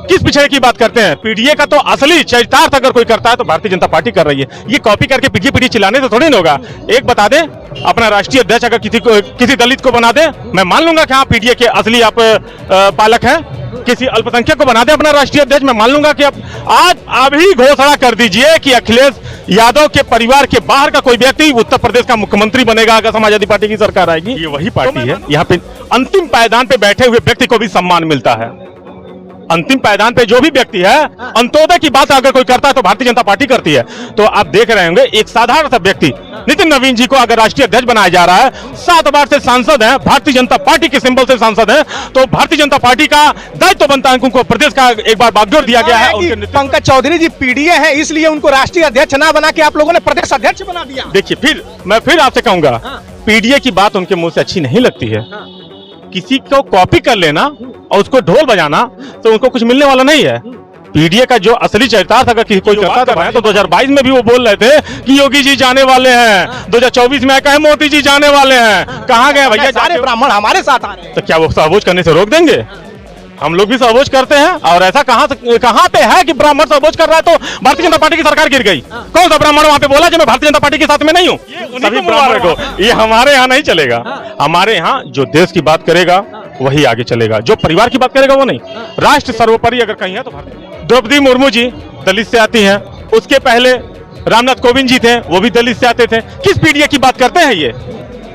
किस पिछड़े की बात करते हैं? पीडीए का तो असली चरितार्थ अगर कोई करता है तो भारतीय जनता पार्टी कर रही है। ये कॉपी करके पीछे पीछे चिल्लाने से थोड़ी ना होगा। एक बता दें, अपना राष्ट्रीय अध्यक्ष अगर किसी दलित को बना दे, मैं मान लूंगा कि हाँ पीडीए के असली आप पालक हैं। किसी अल्पसंख्यक को बना दे अपना राष्ट्रीय अध्यक्ष, मैं मान लूंगा कि आज अभी घोषणा कर दीजिए कि अखिलेश यादव के परिवार के बाहर का कोई व्यक्ति उत्तर प्रदेश का मुख्यमंत्री बनेगा अगर समाजवादी पार्टी की सरकार आएगी। ये वही पार्टी है, यहाँ पे अंतिम पायदान पे बैठे हुए व्यक्ति को भी सम्मान मिलता है। अंतिम पायदान पे जो भी व्यक्ति है, अंत्योदय की बात अगर कोई करता है तो भारतीय जनता पार्टी करती है। तो आप देख रहे होंगे एक साधारण सा व्यक्ति नितिन नवीन जी को अगर राष्ट्रीय अध्यक्ष बनाया जा रहा है, 7 बार से सांसद है, भारतीय जनता पार्टी के सिंबल से सांसद है, तो भारतीय जनता पार्टी का दायित्व बनता है उनको प्रदेश का एक बार बागडोर दिया गया है। पंकज चौधरी जी पीडीए है, इसलिए उनको राष्ट्रीय अध्यक्ष ना बना के आप लोगों ने प्रदेश अध्यक्ष बना दिया। देखिए, मैं फिर आपसे कहूंगा, पीडीए की बात उनके मुंह से अच्छी नहीं लगती है। किसी को कॉपी कर लेना और उसको ढोल बजाना तो उनको कुछ मिलने वाला नहीं है। पीडीए का जो असली चरितार्थ अगर किसी कोई करता था तो 2022 में भी वो बोल रहे थे कि योगी जी जाने वाले हैं, 2024 में कहे मोदी जी जाने वाले हैं। कहाँ गए भैया? सारे ब्राह्मण हमारे साथ आ रहे हैं। तो क्या वो सहभोज करने से रोक देंगे? हम लोग भी सहभोज करते हैं। और ऐसा कहाँ पे है कि ब्राह्मण सहभोज कर रहा है तो भारतीय जनता पार्टी की सरकार गिर गई? कौन सा ब्राह्मण वहां पे बोला कि मैं भारतीय जनता पार्टी के साथ में नहीं हूँ? सभी ब्राह्मण को, ये हमारे यहाँ नहीं चलेगा। हमारे यहाँ जो देश की बात करेगा वही आगे चलेगा, जो परिवार की बात करेगा वो नहीं। राष्ट्र सर्वोपरि अगर कहीं है तो भारतीय। द्रौपदी मुर्मू जी दलित से आती हैं, उसके पहले रामनाथ कोविंद जी थे, वो भी दलित से आते थे। किस पीडीए की बात करते हैं? ये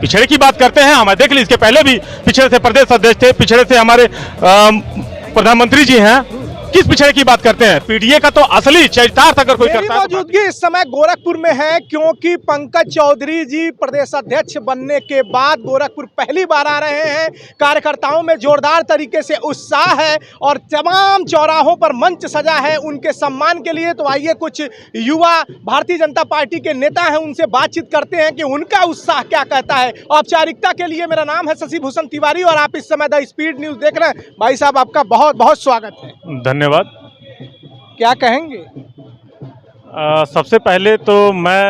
पिछड़े की बात करते हैं। हमें देख ली, इसके पहले भी पिछड़े से प्रदेश अध्यक्ष थे, पिछड़े से हमारे प्रधानमंत्री जी हैं। किस पिछड़े की बात करते हैं? पीडीए का तो असली चरितार्थ अगर कोई करता है। मौजूदगी इस समय गोरखपुर में है, क्योंकि पंकज चौधरी जी प्रदेश अध्यक्ष बनने के बाद गोरखपुर पहली बार आ रहे हैं। कार्यकर्ताओं में जोरदार तरीके से उत्साह है और तमाम चौराहों पर मंच सजा है उनके सम्मान के लिए। तो आइए कुछ युवा भारतीय जनता पार्टी के नेता हैं, उनसे बातचीत करते हैं कि उनका उत्साह क्या कहता है। औपचारिकता के लिए मेरा नाम है शशि भूषण तिवारी और आप इस समय द स्पीड न्यूज देख रहे हैं। भाई साहब, आपका बहुत बहुत स्वागत है। धन्यवाद। क्या कहेंगे? सबसे पहले तो मैं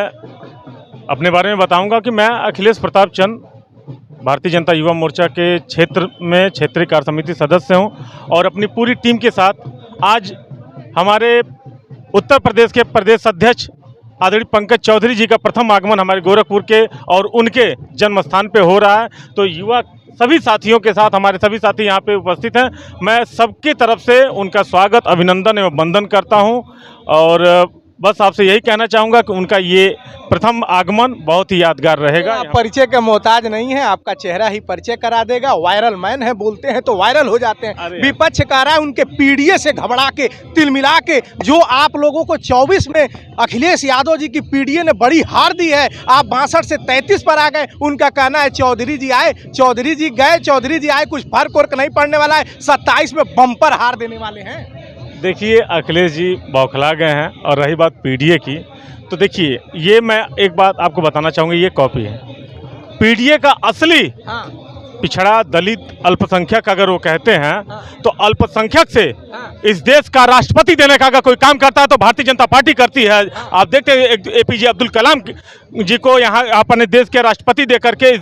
अपने बारे में बताऊंगा कि मैं अखिलेश प्रताप चंद भारतीय जनता युवा मोर्चा के क्षेत्र में क्षेत्रीय कार्य समिति सदस्य हूं और अपनी पूरी टीम के साथ आज हमारे उत्तर प्रदेश के प्रदेश अध्यक्ष आदरणीय पंकज चौधरी जी का प्रथम आगमन हमारे गोरखपुर के और उनके जन्म स्थान पे हो रहा है। तो युवा सभी साथियों के साथ हमारे सभी साथी यहाँ पे उपस्थित हैं। मैं सबकी तरफ से उनका स्वागत, अभिनंदन एवं वंदन करता हूँ और बस आपसे यही कहना चाहूँगा कि उनका ये प्रथम आगमन बहुत ही यादगार रहेगा। आप परिचय का मोहताज नहीं है, आपका चेहरा ही परिचय करा देगा। वायरल मैन है, बोलते हैं तो वायरल हो जाते हैं। विपक्ष कह रहा है उनके पीडीए से घबरा के, तिलमिला के, जो आप लोगों को 24 में अखिलेश यादव जी की पीडीए ने बड़ी हार दी है, आप 62 से 33 पर आ गए। उनका कहना है चौधरी जी आए, चौधरी जी गए, चौधरी जी आए, कुछ फर्क वर्क नहीं पड़ने वाला है, 27 में बम्पर हार देने वाले हैं। देखिए, अखिलेश जी बौखला गए हैं। और रही बात पीडीए की, तो देखिए ये मैं एक बात आपको बताना चाहूँगा, ये कॉपी है। पीडीए का असली पिछड़ा दलित अल्पसंख्यक अगर वो कहते हैं तो अल्पसंख्यक से इस देश का राष्ट्रपति देने का अगर कोई काम करता है तो भारतीय जनता पार्टी करती है। आप देखते हैं एपीजे अब्दुल कलाम जी को यहाँ अपने देश के राष्ट्रपति दे करके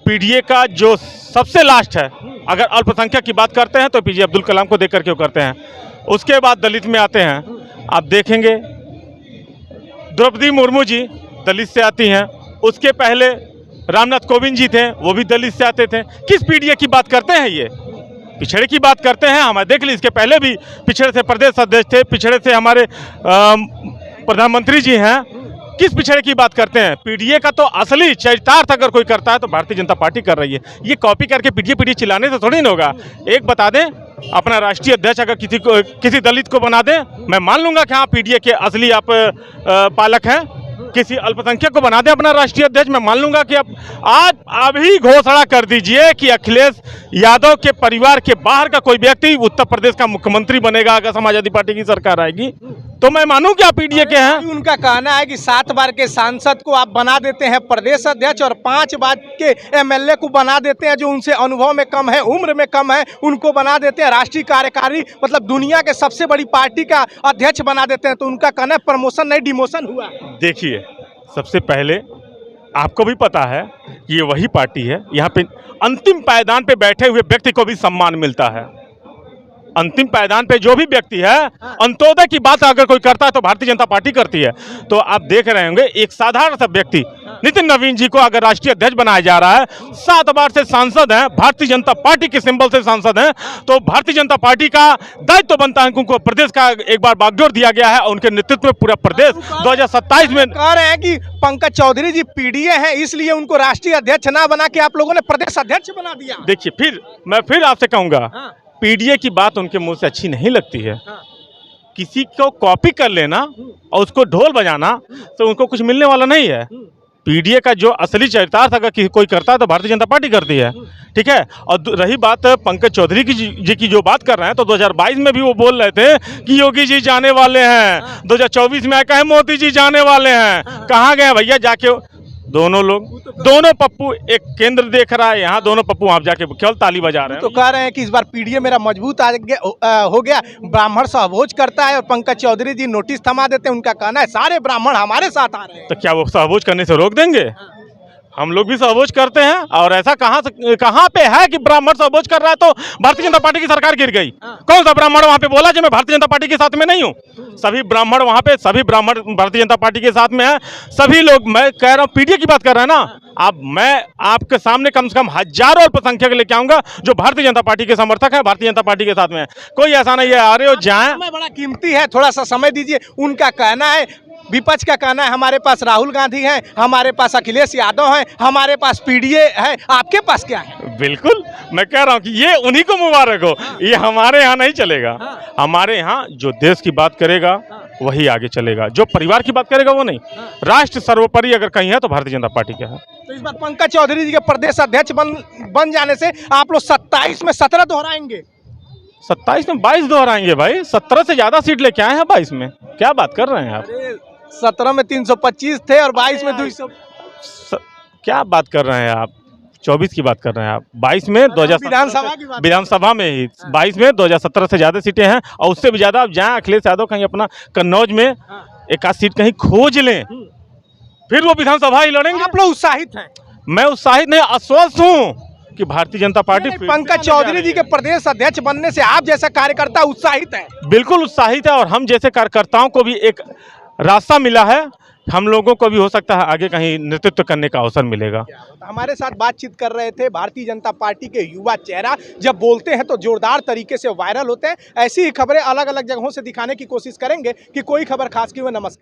पीडीए का जो सबसे लास्ट है, अगर अल्पसंख्यक की बात करते हैं तो एपीजे अब्दुल कलाम को दे करके वो करते हैं। उसके बाद दलित में आते हैं, आप देखेंगे द्रौपदी मुर्मू जी दलित से आती हैं, उसके पहले रामनाथ कोविंद जी थे, वो भी दलित से आते थे। किस पीडीए की बात करते हैं? ये पिछड़े की बात करते हैं। हमें देख ली, इसके पहले भी पिछड़े से प्रदेश अध्यक्ष थे, पिछड़े से हमारे प्रधानमंत्री जी हैं। किस पिछड़े की बात करते हैं? पीडीए का तो असली चरितार्थ अगर कोई करता है तो भारतीय जनता पार्टी कर रही है। ये कॉपी करके पीडीए चिल्लाने से थोड़ी ना होगा। एक बता दें, अपना राष्ट्रीय अध्यक्ष अगर किसी दलित को बना दे, मैं मान लूंगा कि हाँ पीडीए के असली आप पालक हैं। किसी अल्पसंख्यक को बना दे अपना राष्ट्रीय अध्यक्ष, मैं मान लूंगा कि आज अभी घोषणा कर दीजिए कि अखिलेश यादव के परिवार के बाहर का कोई व्यक्ति उत्तर प्रदेश का मुख्यमंत्री बनेगा अगर समाजवादी पार्टी की सरकार आएगी, तो मैं मानूं कि आप पीडीए के हैं। उनका कहना है कि 7 बार के सांसद को आप बना देते हैं प्रदेश अध्यक्ष और 5 बार के एमएलए को बना देते हैं जो उनसे अनुभव में कम है, उम्र में कम है, उनको बना देते हैं राष्ट्रीय कार्यकारी, मतलब दुनिया के सबसे बड़ी पार्टी का अध्यक्ष बना देते हैं। तो उनका कहना है प्रमोशन नहीं डिमोशन हुआ। देखिए, सबसे पहले आपको भी पता है ये वही पार्टी है, यहाँ पे अंतिम पायदान पे बैठे हुए व्यक्ति को भी सम्मान मिलता है। अंतिम पायदान पे जो भी व्यक्ति है, अंत्योदय की बात अगर कोई करता है तो भारतीय जनता पार्टी करती है। तो आप देख रहे होंगे एक साधारण सा व्यक्ति नितिन नवीन जी को अगर राष्ट्रीय अध्यक्ष बनाया जा रहा है, 7 बार से सांसद हैं, भारतीय जनता पार्टी के सिंबल से सांसद हैं, तो भारतीय जनता पार्टी का दायित्व तो बनता है उनको प्रदेश का एक बार बागडोर दिया गया है और उनके नेतृत्व में पूरा प्रदेश 2027 में कह रहे हैं कि पंकज चौधरी जी पीडीए हैं, इसलिए उनको राष्ट्रीय अध्यक्ष ना बना के आप लोगों ने प्रदेश अध्यक्ष बना दिया। देखिए, मैं फिर आपसे कहूंगा, पीडीए की बात उनके मुंह से अच्छी नहीं लगती है। किसी को कॉपी कर लेना और उसको ढोल बजाना तो उनको कुछ मिलने वाला नहीं है। पीडीए का जो असली चरितार्थ अगर कोई करता है तो भारतीय जनता पार्टी करती है, ठीक है। और रही बात पंकज चौधरी जी की जो बात कर रहे हैं, तो 2022 में भी वो बोल रहे थे कि योगी जी जाने वाले हैं, 2024 में कहे मोदी जी जाने वाले हैं। कहाँ गए भैया जाके दोनों लोग, दोनों पप्पू, एक केंद्र देख रहा है यहाँ, दोनों पप्पू वहाँ जाके केवल ताली बजा रहे हैं। तो कह रहे हैं कि इस बार पीडीए मेरा मजबूत हो गया, ब्राह्मण सहभोज करता है और पंकज चौधरी जी नोटिस थमा देते हैं। उनका कहना है सारे ब्राह्मण हमारे साथ आ रहे हैं। तो क्या वो सहभोज करने से रोक देंगे? हम लोग भी सहभोज करते हैं, और ऐसा कहाँ पे है कि ब्राह्मण सहभोज कर रहा है तो भारतीय जनता पार्टी की सरकार गिर गई? कौन सा ब्राह्मण वहाँ पे बोला जो मैं भारतीय जनता पार्टी के साथ में नहीं हूँ? सभी ब्राह्मण वहाँ पे, सभी ब्राह्मण भारतीय जनता पार्टी के साथ में है, सभी लोग। मैं कह रहा हूँ पीडीए की बात कर रहे हैं ना आप, मैं आपके सामने कम से कम हजारों अल्पसंख्यक लेके आऊंगा जो भारतीय जनता पार्टी के समर्थक है, भारतीय जनता पार्टी के साथ में है। कोई ऐसा नहीं है आ रहे हो जाए, बड़ा कीमती है, थोड़ा सा समय दीजिए। उनका कहना है, विपक्ष का कहना है हमारे पास राहुल गांधी हैं, हमारे पास अखिलेश यादव हैं, हमारे पास पीडीए है, आपके पास क्या है? बिल्कुल, मैं कह रहा हूँ कि ये उन्हीं को मुबारक हो। ये हमारे यहाँ नहीं चलेगा। हमारे यहाँ जो देश की बात करेगा वही आगे चलेगा, जो परिवार की बात करेगा वो नहीं। राष्ट्र सर्वोपरि अगर कहीं है तो भारतीय जनता पार्टी का है। तो इस बार पंकज चौधरी जी के प्रदेश अध्यक्ष बन जाने से आप लोग 27 में 17 दोहराएंगे? 27 में 22 दोहराएंगे भाई। 17 से ज्यादा सीट लेके आए हैं 22 में, क्या बात कर रहे हैं आप? 17 में 325 थे और 22 में 200। क्या बात कर रहे हैं आप? 24 की बात कर रहे हैं आप। 22 में विधानसभा में ही 22 में 2017 से ज्यादा सीटें हैं, और उससे भी ज्यादा आप जाएं अखिलेश यादव कहीं अपना कन्नौज में एक आध सीट कहीं खोज लें, फिर वो विधानसभा ही लड़ेंगे। आप लोग उत्साहित हैं? मैं उत्साहित नहीं, आश्वस्त हूँ कि भारतीय जनता पार्टी पंकज चौधरी जी के प्रदेश अध्यक्ष बनने से आप जैसा कार्यकर्ता उत्साहित है? बिल्कुल उत्साहित है, और हम जैसे कार्यकर्ताओं को भी एक रास्ता मिला है। हम लोगों को भी हो सकता है आगे कहीं नेतृत्व करने का अवसर मिलेगा। हमारे साथ बातचीत कर रहे थे भारतीय जनता पार्टी के युवा चेहरा। जब बोलते हैं तो जोरदार तरीके से वायरल होते हैं। ऐसी ही खबरें अलग अलग जगहों से दिखाने की कोशिश करेंगे कि कोई खबर खास की हुई। नमस्कार।